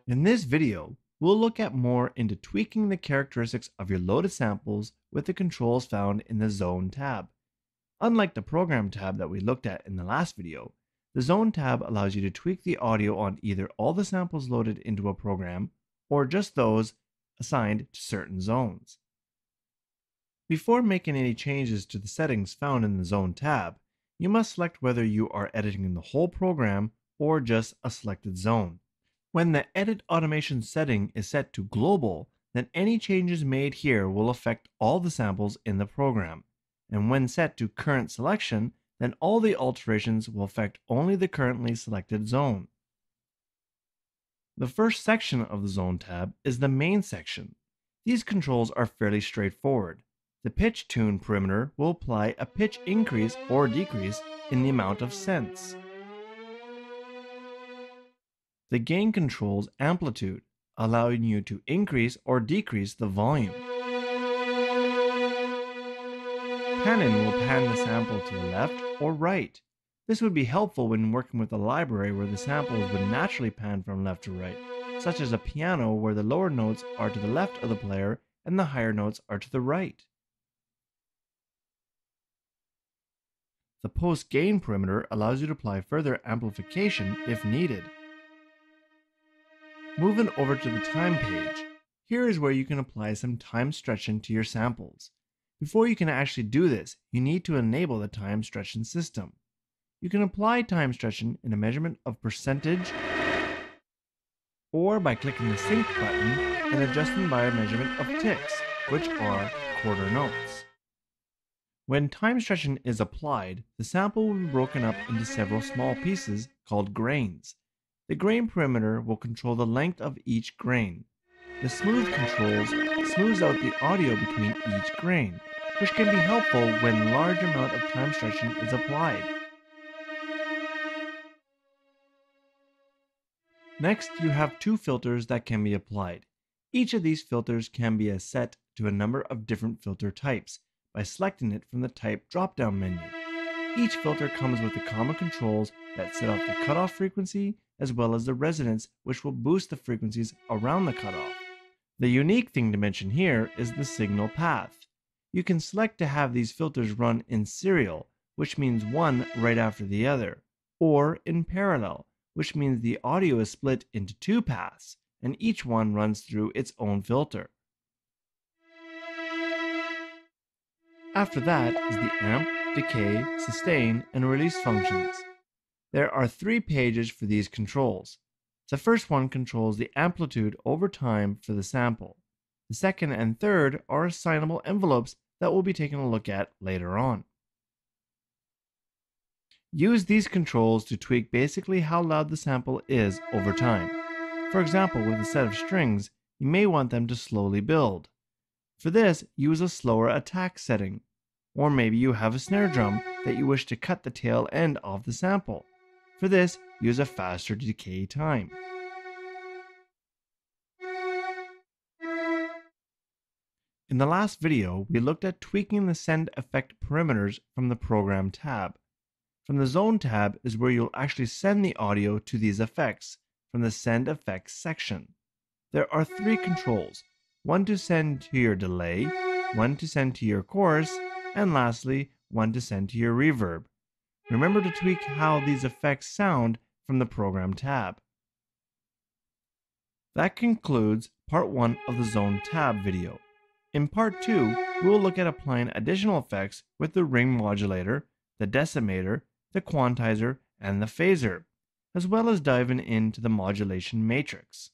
In this video, we'll look at more into tweaking the characteristics of your loaded samples with the controls found in the Zone tab. Unlike the Program tab that we looked at in the last video, the Zone tab allows you to tweak the audio on either all the samples loaded into a program or just those assigned to certain zones. Before making any changes to the settings found in the Zone tab, you must select whether you are editing the whole program or just a selected zone. When the Edit Automation setting is set to Global, then any changes made here will affect all the samples in the program. And when set to Current Selection, then all the alterations will affect only the currently selected zone. The first section of the Zone tab is the Main section. These controls are fairly straightforward. The Pitch Tune parameter will apply a pitch increase or decrease in the amount of cents. The Gain controls amplitude, allowing you to increase or decrease the volume. Pan-in will pan the sample to the left or right. This would be helpful when working with a library where the samples would naturally pan from left to right, such as a piano where the lower notes are to the left of the player and the higher notes are to the right. The Post Gain parameter allows you to apply further amplification if needed. Moving over to the Time page, here is where you can apply some time stretching to your samples. Before you can actually do this, you need to enable the time stretching system. You can apply time stretching in a measurement of percentage or by clicking the Sync button and adjusting by a measurement of ticks, which are quarter notes. When time stretching is applied, the sample will be broken up into several small pieces called grains. The grain parameter will control the length of each grain. The smooth controls smooths out the audio between each grain, which can be helpful when a large amount of time stretching is applied. Next, you have two filters that can be applied. Each of these filters can be set to a number of different filter types by selecting it from the Type drop-down menu. Each filter comes with the common controls that set off the cutoff frequency as well as the resonance, which will boost the frequencies around the cutoff. The unique thing to mention here is the signal path. You can select to have these filters run in serial, which means one right after the other, or in parallel, which means the audio is split into two paths, and each one runs through its own filter. After that is the amp, decay, sustain, and release functions. There are 3 pages for these controls. The first one controls the amplitude over time for the sample. The second and third are assignable envelopes that we'll be taking a look at later on. Use these controls to tweak basically how loud the sample is over time. For example, with a set of strings, you may want them to slowly build. For this, use a slower attack setting. Or maybe you have a snare drum that you wish to cut the tail end of the sample. For this, use a faster decay time. In the last video, we looked at tweaking the send effect parameters from the Program tab. From the Zone tab is where you'll actually send the audio to these effects from the Send Effects section. There are 3 controls, one to send to your delay, one to send to your chorus, and lastly, one to send to your reverb. Remember to tweak how these effects sound from the Program tab. That concludes part 1 of the Zone tab video. In part 2, we will look at applying additional effects with the ring modulator, the decimator, the quantizer, and the phaser, as well as diving into the modulation matrix.